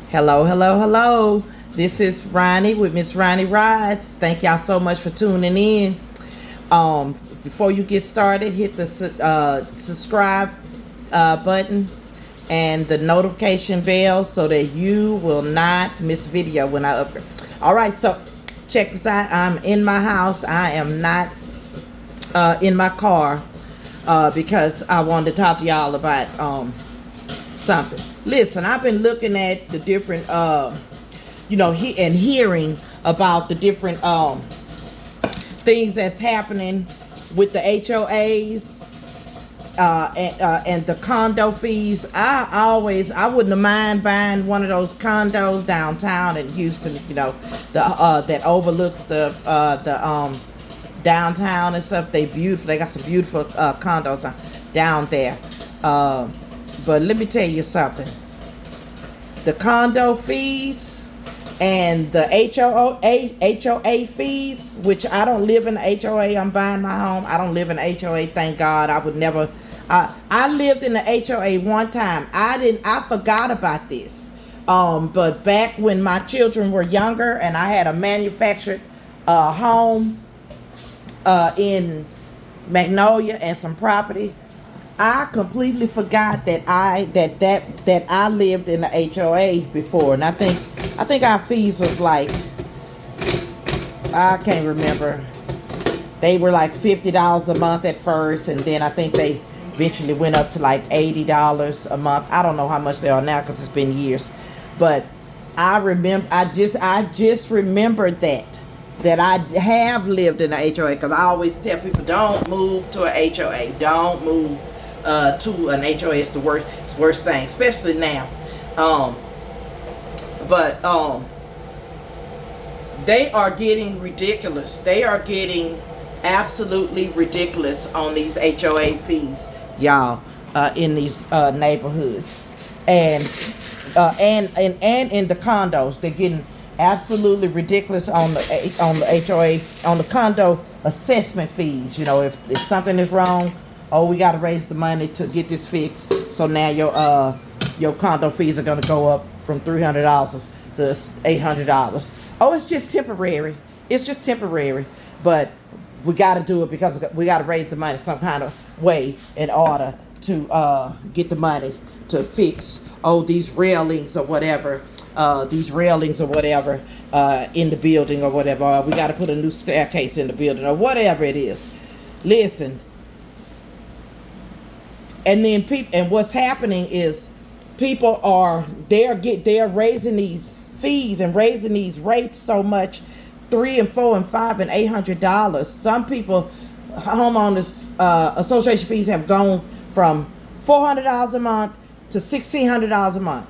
Hello, hello, hello. This is Ronnie with Miss Ronnie Rides. Thank y'all so much for tuning in. Before you get started, hit the subscribe button and the notification bell so that you will not miss video when I upload. All right, so check this out. I'm in my house. I am not in my car because I wanted to talk to y'all about something. Listen, I've been looking at the different, and hearing about the different things that's happening with the HOAs and the condo fees. I wouldn't have mind buying one of those condos downtown in Houston. That overlooks the downtown and stuff. They beautiful. They got some beautiful condos down there. But let me tell you something. The condo fees and the HOA fees, which I don't live in the HOA. I'm buying my home. I don't live in the HOA. Thank God. I would never. I lived in the HOA one time. I forgot about this. But back when my children were younger and I had a manufactured home in Magnolia and some property, I completely forgot that I lived in the HOA before, and I think our fees was like, I can't remember. They were like $50 a month at first, and then I think they eventually went up to like $80 a month. I don't know how much they are now because it's been years, but I just remembered that I have lived in a HOA, because I always tell people, don't move to a HOA, don't move to an HOA. It's the worst thing, especially now. But they are getting ridiculous. They are getting absolutely ridiculous on these HOA fees, y'all, in these neighborhoods, and in the condos. They're getting absolutely ridiculous on the HOA, on the condo assessment fees. If something is wrong, we got to raise the money to get this fixed. So now your condo fees are going to go up from $300 to $800. Oh, it's just temporary. It's just temporary. But we got to do it because we got to raise the money some kind of way in order to get the money to fix these railings or whatever. In the building or whatever. We got to put a new staircase in the building or whatever it is. Listen. And then and what's happening is people they're raising these fees and raising these rates so much, $3 and $4 and $5 and $800. Some people, homeowners association fees have gone from $400 a month to $1,600 a month.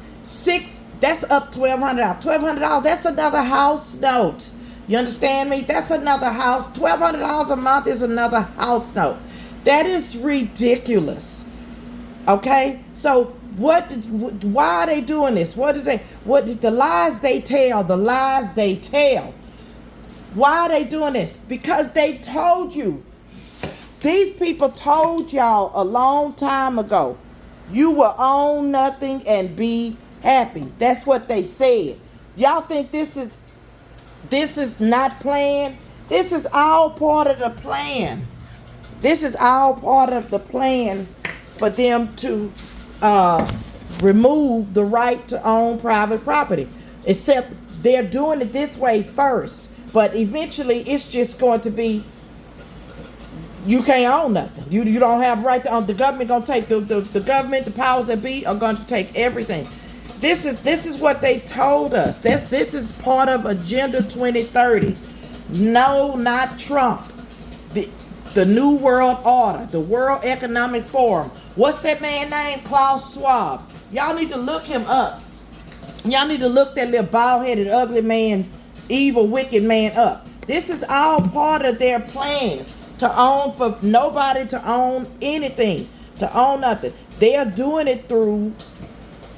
That's up $1,200. $1,200. That's another house note. You understand me? That's another house. $1,200 a month is another house note. That is ridiculous. Okay, so why are they doing this? The lies they tell. Why are they doing this? Because they told you. These people told y'all a long time ago, you will own nothing and be happy. That's what they said. Y'all think this is not planned? This is all part of the plan. This is all part of the plan for them to remove the right to own private property. Except they're doing it this way first, but eventually it's just going to be, you can't own nothing. You don't have right to own. The government gonna take the government, the powers that be are going to take everything. This is what they told us. This is part of Agenda 2030. No, not Trump. The New World Order, the World Economic Forum. What's that man name? Klaus Schwab. Y'all need to look him up. Y'all need to look that little bald-headed, ugly man, evil, wicked man up. This is all part of their plans to own, for nobody to own anything, to own nothing. They are doing it through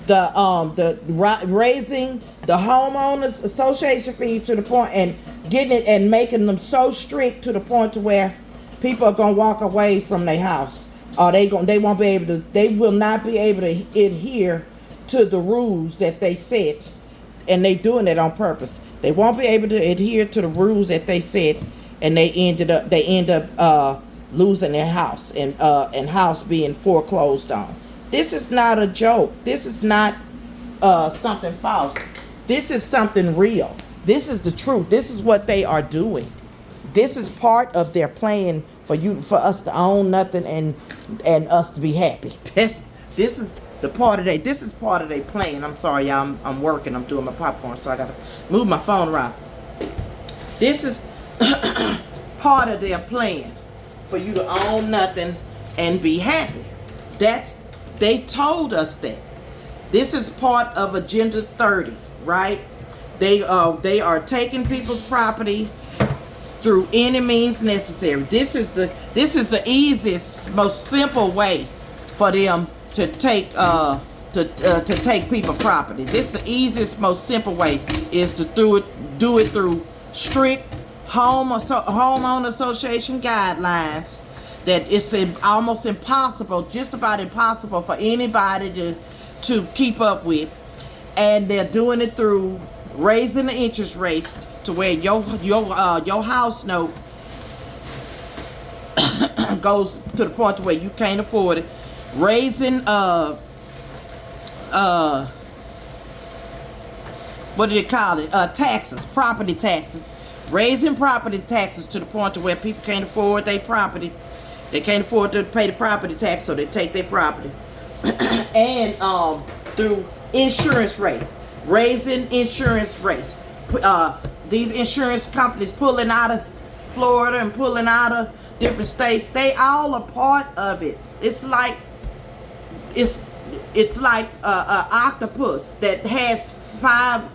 the raising the homeowners association fee to the point, and getting it and making them so strict to the point to where people are gonna walk away from their house, or they will not be able to adhere to the rules that they set and they doing it on purpose. They won't be able to adhere to the rules that they set, and they end up losing their house, and house being foreclosed on. This is not a joke. This is not something false. This is something real. This is the truth. This is what they are doing. This is part of their plan for us to own nothing and us to be happy. This is part of their plan. I'm sorry, y'all. I'm working. I'm doing my popcorn, so I gotta move my phone around. This is part of their plan for you to own nothing and be happy. They told us that. This is part of Agenda 30, right? They are taking people's property through any means necessary. This is the easiest, most simple way for them to take people's property. This is the easiest, most simple way is to do it through strict homeowner association guidelines that it's almost impossible, just about impossible for anybody to keep up with, and they're doing it through raising the interest rates to where your house note goes to the point to where you can't afford it. Raising what do they call it? Taxes, property taxes. Raising property taxes to the point to where people can't afford their property. They can't afford to pay the property tax, so they take their property. And through insurance rates, raising insurance rates. These insurance companies pulling out of Florida and pulling out of different states. They all are part of it. It's like a octopus that has 5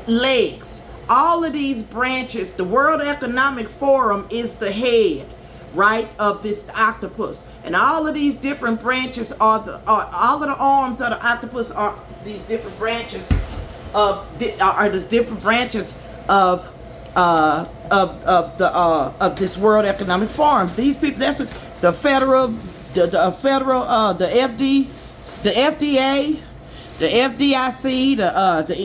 legs. All of these branches, the World Economic Forum is the head, right, of this octopus, and all of these different branches are all of the arms of the octopus are these different branches of this World Economic Forum. These people, that's the federal, the FDA, the FDIC,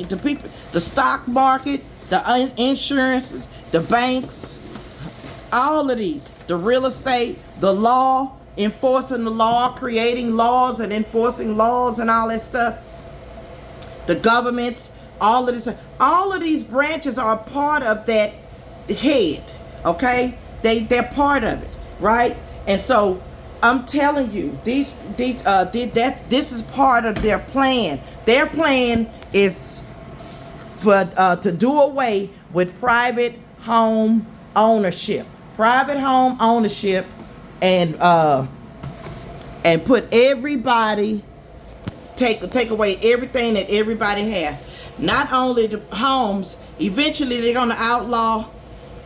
the people, the stock market, the insurances, the banks, all of these, the real estate, the law, enforcing the law, creating laws and enforcing laws and all that stuff, the governments, all of these branches are part of that head, okay? They're part of it, right? And so I'm telling you, this is part of their plan. Their plan is to do away with private home ownership, and put everybody, take away everything that everybody have. Not only the homes, eventually they're gonna outlaw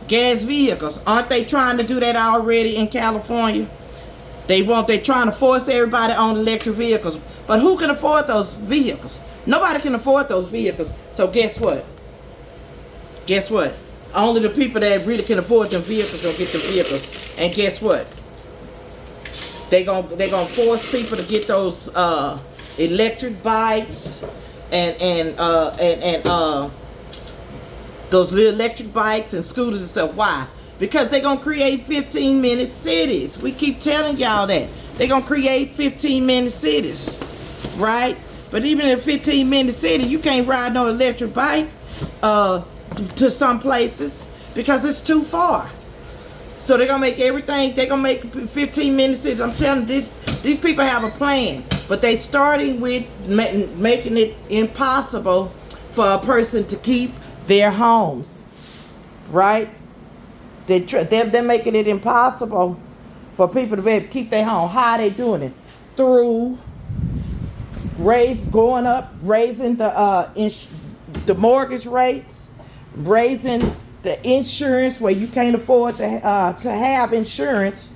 gas vehicles. Aren't they trying to do that already in California? They're trying to force everybody on electric vehicles. But who can afford those vehicles? Nobody can afford those vehicles. So guess what? Only the people that really can afford them vehicles gonna get the vehicles. And guess what? They gonna force people to get those electric bikes and those little electric bikes and scooters and stuff. Why? Because they're gonna create 15-minute cities. We keep telling y'all that. They're gonna create 15-minute cities, right? But even in a 15-minute city, you can't ride no electric bike to some places because it's too far. So they're gonna make everything, they're gonna make 15-minute cities. I'm telling you, these people have a plan, but they starting with making it impossible for a person to keep their homes, right? They're making it impossible for people to be able to keep their home. How are they doing it? Through raising the mortgage rates, raising the insurance where you can't afford to have insurance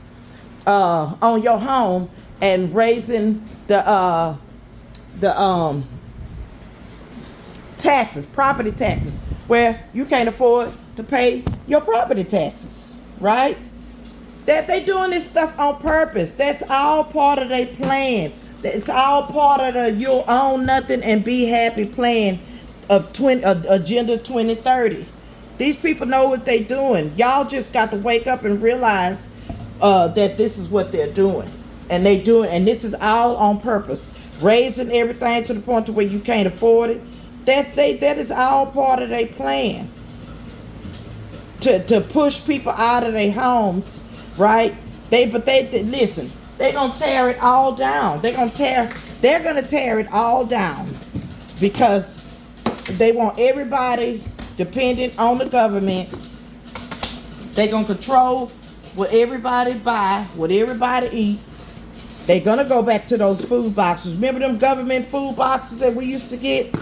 on your home, and raising the taxes, property taxes, where you can't afford to pay your property taxes, right? That they doing this stuff on purpose. That's all part of their plan. It's all part of the you'll own nothing and be happy plan. of Agenda 2030. These people know what they're doing. Y'all just got to wake up and realize that this is what they're doing, and and this is all on purpose. Raising everything to the point to where you can't afford it. That is all part of their plan to push people out of their homes, right? But they listen. They're gonna tear it all down. They're gonna tear it all down because they want everybody dependent on the government. They're gonna control what everybody buy, what everybody eat. They're gonna go back to those food boxes. Remember them government food boxes that we used to get?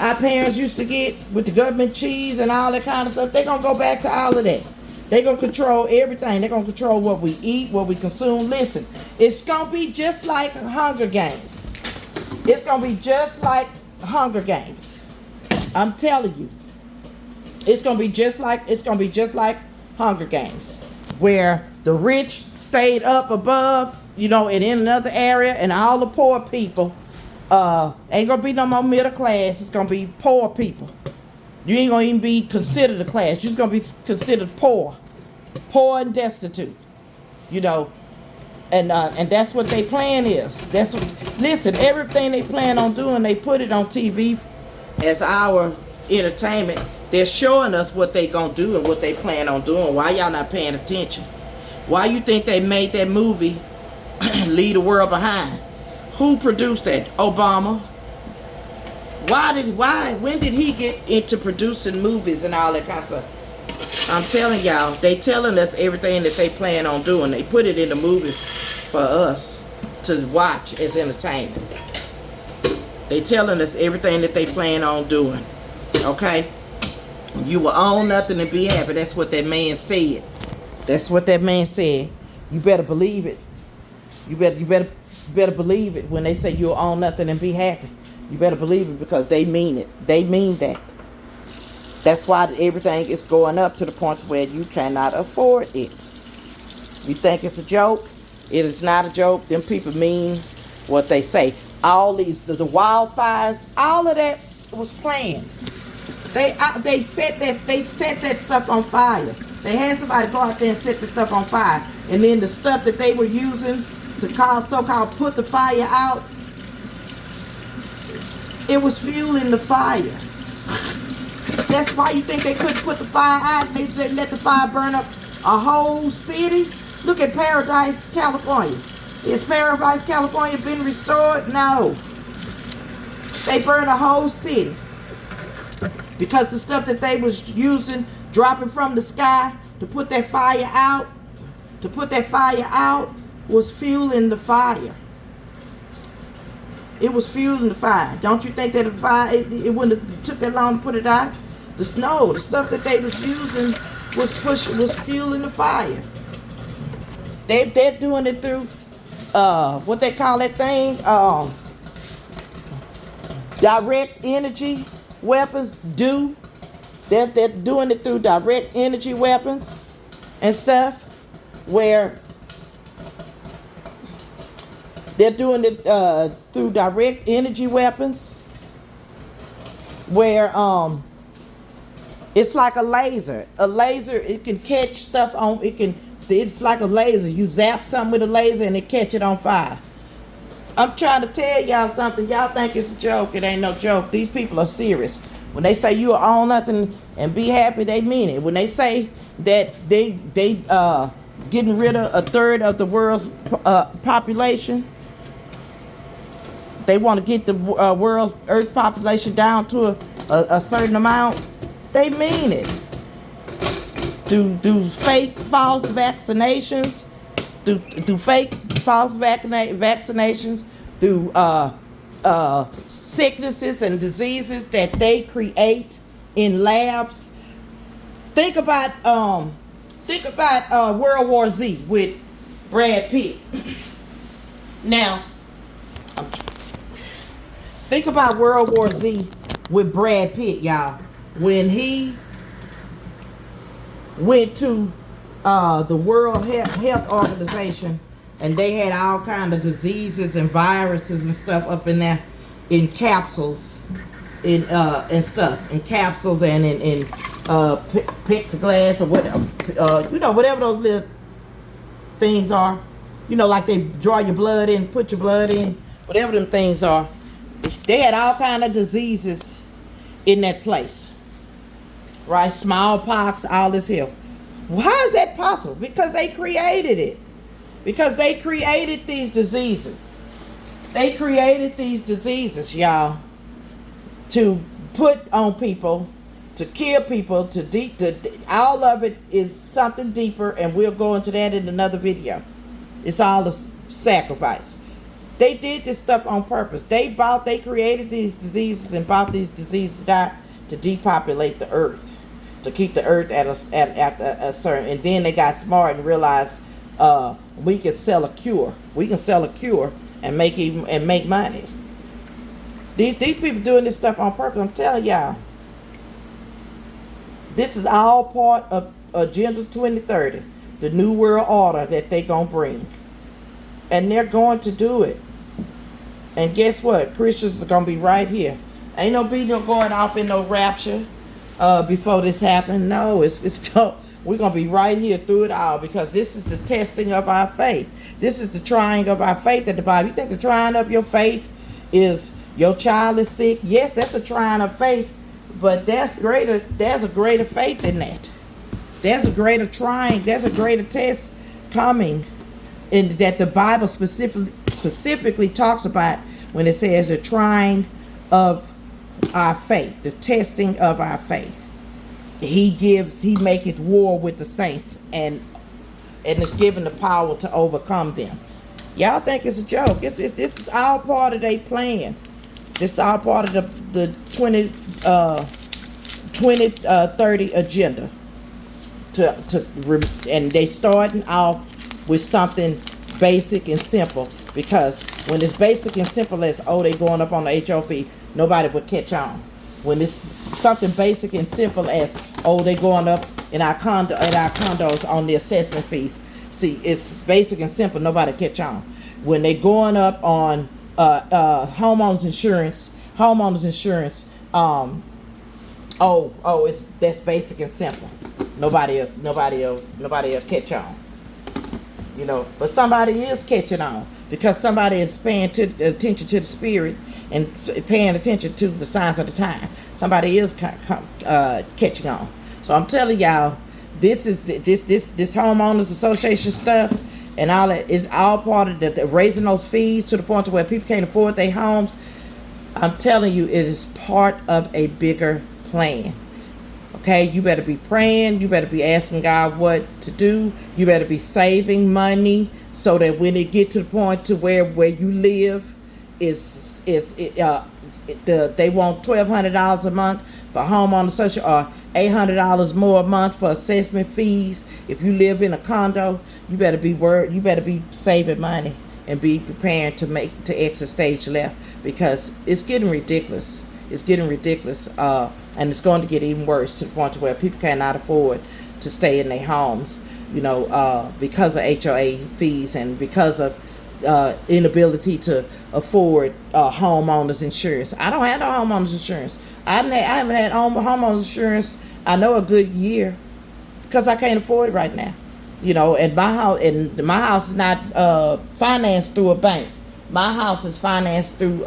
Our parents used to get with the government cheese and all that kind of stuff. They're gonna go back to all of that. They're gonna control everything. They're gonna control what we eat, what we consume. Listen, it's gonna be just like Hunger Games. It's gonna be just like Hunger Games. I'm telling you. It's gonna be just like Hunger Games, where the rich stayed up above, and in another area, and all the poor people ain't gonna be no more middle class. It's gonna be poor people. You ain't gonna even be considered a class. You're just gonna be considered poor and destitute. And that's what their plan is. Listen, everything they plan on doing, they put it on TV as our entertainment. They're showing us what they gonna do and what they plan on doing. Why y'all not paying attention? Why you think they made that movie, Leave the World Behind? Who produced that? Obama. When did he get into producing movies and all that kind of stuff? I'm telling y'all, they telling us everything that they plan on doing. They put it in the movies for us to watch as entertainment. They telling us everything that they plan on doing. Okay? You will own nothing and be happy. That's what that man said. That's what that man said. You better believe it. You better believe it when they say you'll own nothing and be happy. You better believe it because they mean it. They mean that. That's why everything is going up to the point where you cannot afford it. You think it's a joke? It is not a joke. Them people mean what they say. All the wildfires, all of that was planned. They set that stuff on fire. They had somebody go out there and set the stuff on fire. And then the stuff that they were using to so-called put the fire out, it was fueling the fire. That's why you think they couldn't put the fire out. They let the fire burn up a whole city. Look at Paradise, California. Is Paradise, California been restored? No. They burned a whole city. Because the stuff that they was using, dropping from the sky to put that fire out, was fueling the fire. It was fueling the fire. Don't you think that the fire, it wouldn't have took that long to put it out? The stuff that they was using was fueling the fire. They're doing it through what they call that thing, direct energy weapons. They're doing it through direct energy weapons and stuff, where they're doing it through direct energy weapons, where it's like a laser. A laser, it can catch stuff on. It's like a laser. You zap something with a laser and it catch it on fire. I'm trying to tell y'all something. Y'all think it's a joke. It ain't no joke. These people are serious. When they say you own nothing and be happy, they mean it. When they say that they getting rid of a third of the world's population, they want to get the world's Earth population down to a certain amount, they mean it. Do fake false vaccinations, do fake false vaccinations, do sicknesses and diseases that they create in labs. Think about World War Z with Brad Pitt. Now, think about World War Z with Brad Pitt, y'all. When he went to the World Health Organization, and they had all kind of diseases and viruses and stuff up in there in capsules, in and stuff, in capsules and in plexiglass or whatever, whatever those little things are. Like they draw your blood in, put your blood in, whatever them things are. They had all kind of diseases in that place, right? Smallpox, all this here. Why is that possible? Because they created it. Because they created these diseases. They created these diseases, y'all, to put on people, to kill people, all of it is something deeper, and we'll go into that in another video. It's all a sacrifice. They did this stuff on purpose. They created these diseases and brought these diseases out to depopulate the earth, to keep the earth at a certain. And then they got smart and realized we can sell a cure. We can sell a cure and make money. These people doing this stuff on purpose. I'm telling y'all, this is all part of Agenda 2030, the new world order that they gonna bring, and they're going to do it. And guess what? Christians are gonna be right here. Ain't no video going off in no rapture before this happened. No, we're gonna be right here through it all, because this is the testing of our faith. This is the trying of our faith at the Bible. You think the trying of your faith is your child is sick? Yes, that's a trying of faith, but there's a greater faith in that. There's a greater trying. There's a greater test coming, in that the Bible specifically talks about when it says the trying of our faith, the testing of our faith. He maketh war with the saints, and is given the power to overcome them. Y'all think it's a joke? This is all part of their plan. This is all part of the 2030 agenda. And they starting off with something basic and simple, because when it's basic and simple as, they going up on the HOV, nobody would catch on. When it's something basic and simple as, they going up in our condos on the assessment fees. See, it's basic and simple, nobody catch on. When they going up on homeowners insurance, that's basic and simple. Nobody'll catch on. But somebody is catching on, because somebody is paying attention to the spirit and paying attention to the signs of the time. Somebody is catching on. So I'm telling y'all, this homeowners association stuff and all that is all part of the raising those fees to the point to where people can't afford their homes. I'm telling you, it is part of a bigger plan. Okay, you better be praying. You better be asking God what to do. You better be saving money so that when it get to the point to where you live they want $1,200 a month for homeowner social, or $800 more a month for assessment fees. If you live in a condo, you better be You better be saving money and be prepared to exit stage left, because it's getting ridiculous. It's getting ridiculous, and it's going to get even worse, to the point to where people cannot afford to stay in their homes, because of HOA fees and because of inability to afford homeowners insurance. I don't have no homeowners insurance. I haven't had homeowners insurance, I know, a good year, because I can't afford it right now. And my house is not financed through a bank. My house is financed through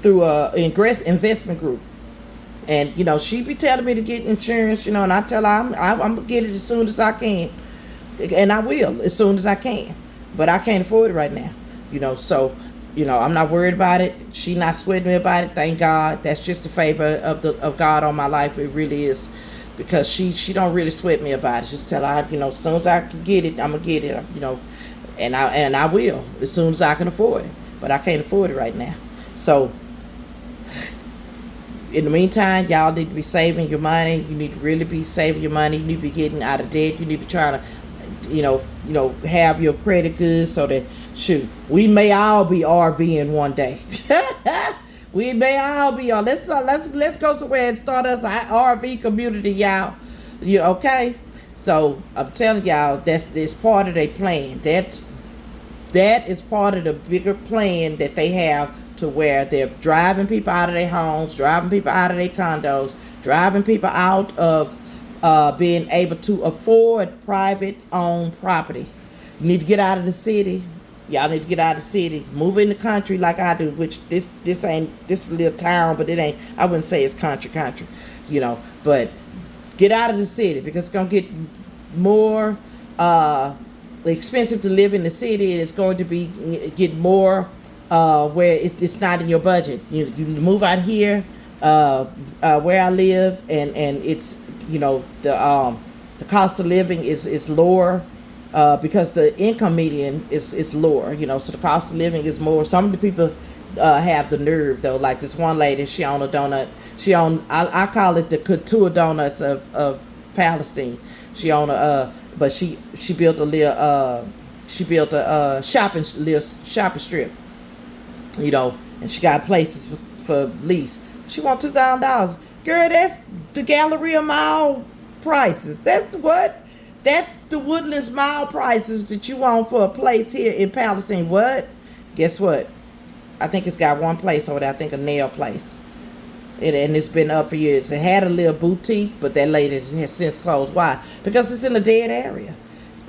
investment group. And she be telling me to get insurance, and I tell her I'm gonna get it as soon as I can, and I will as soon as I can, but I can't afford it right now. So I'm not worried about it. She not sweating me about it, thank God. That's just the favor of God on my life. It really is, because she don't really sweat me about it. Just tell her, as soon as I can get it, I'm gonna get it, and I will as soon as I can afford it, but I can't afford it right now. So in the meantime, y'all need to be saving your money. You need to really be saving your money. You need to be getting out of debt. You need to be trying to, have your credit good, so that, we may all be RVing one day. We may all be on. Let's go somewhere and start us an RV community, y'all. Okay? So I'm telling y'all, that's part of their plan. That is part of the bigger plan that they have to where they're driving people out of their homes, driving people out of their condos, driving people out of being able to afford private owned property. You need to get out of the city. Y'all need to get out of the city. Move in the country like I do, which this is a little town, but it ain't, I wouldn't say it's country, you know, but get out of the city because it's going to get more expensive to live in the city, and it's going to be get more where it's not in your budget. You move out here where I live, and it's, you know, the cost of living is lower because the income median is lower, you know, so the cost of living is more. Some of the people have the nerve though, like this one lady, she owned a donut. She owned, I call it the couture donuts of Palestine. She owned but she built a shopping strip, you know, and she got places for lease. She want $2,000. Girl, that's the Galleria Mall prices. That's the Woodlands Mall prices that you want for a place here in Palestine. What? Guess what? I think it's got one place over there. I think a nail place. And it's been up for years. It had a little boutique, but that lady has since closed. Why? Because it's in a dead area.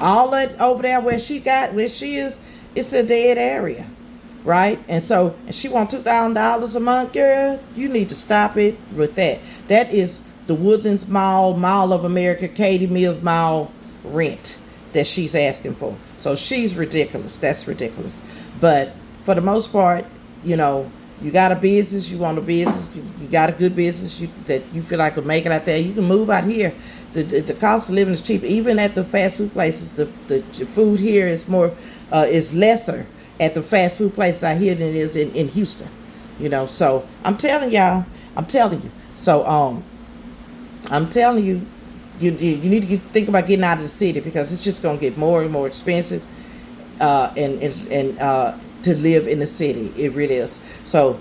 All that over there where she is, it's a dead area. Right? And so, and she wants $2,000 a month, girl. You need to stop it with that. That is the Woodlands Mall, Mall of America, Katie Mills Mall rent that she's asking for. So she's ridiculous. That's ridiculous. But for the most part, you know, you got a business, you want a business, you got a good business that you feel like will make it out there, you can move out here. The cost of living is cheap. Even at the fast food places, the food here is more, is lesser at the fast food places out here than it is in Houston. You know, so I'm telling y'all, So I'm telling you, you need to think about getting out of the city because it's just going to get more and more expensive and to live in the city. It really is. So,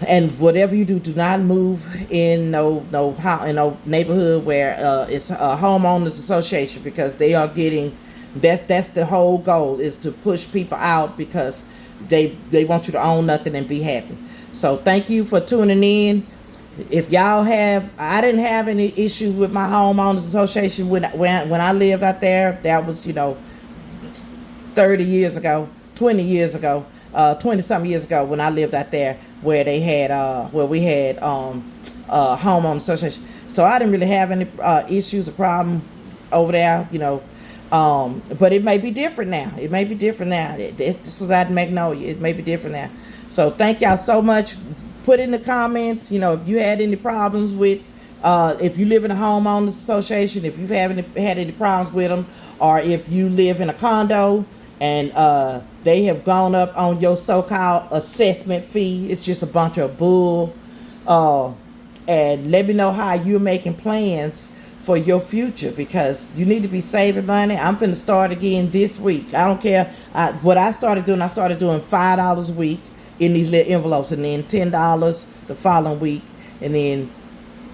and whatever you do not move in no neighborhood where it's a homeowners association, because they are getting, that's the whole goal, is to push people out because they want you to own nothing and be happy. So thank you for tuning in. If y'all I didn't have any issues with my homeowners association when I lived out there. That was, 30 years ago, 20 years ago, 20 something years ago when I lived out there, where they had where we had homeowners association. So I didn't really have any issues or problem over there, but it may be different now. This was out in Magnolia. It may be different now. So thank y'all so much. Put in the comments, if you had any problems with, if you live in a homeowners association, if you've had any problems with them, or if you live in a condo and they have gone up on your so-called assessment fee. It's just a bunch of bull. And let me know how you're making plans for your future, because you need to be saving money. I'm finna start again this week. I don't care. What I started doing $5 a week in these little envelopes, and then $10 the following week, and then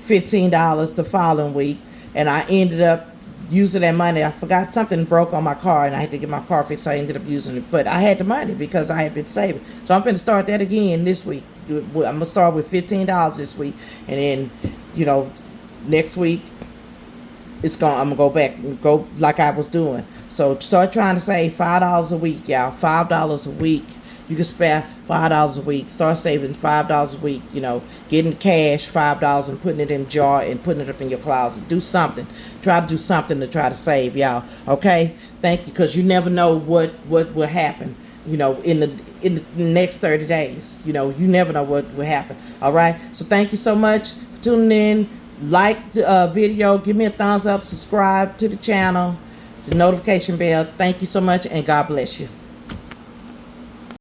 $15 the following week. And I ended up using that money. I forgot something broke on my car and I had to get my car fixed, so I ended up using it. But I had the money because I had been saving. So I'm going to start that again this week. I'm going to start with $15 this week, and then, next week I'm going to go back and go like I was doing. So start trying to save $5 a week, y'all. $5 a week. You can spare $5 a week. Start saving $5 a week. Getting cash, $5, and putting it in a jar and putting it up in your closet. Do something. Try to do something to try to save, y'all. Okay? Thank you, because you never know what will happen. In the next 30 days. You never know what will happen. All right? So thank you so much for tuning in. Like the video. Give me a thumbs up. Subscribe to the channel. The notification bell. Thank you so much, and God bless you.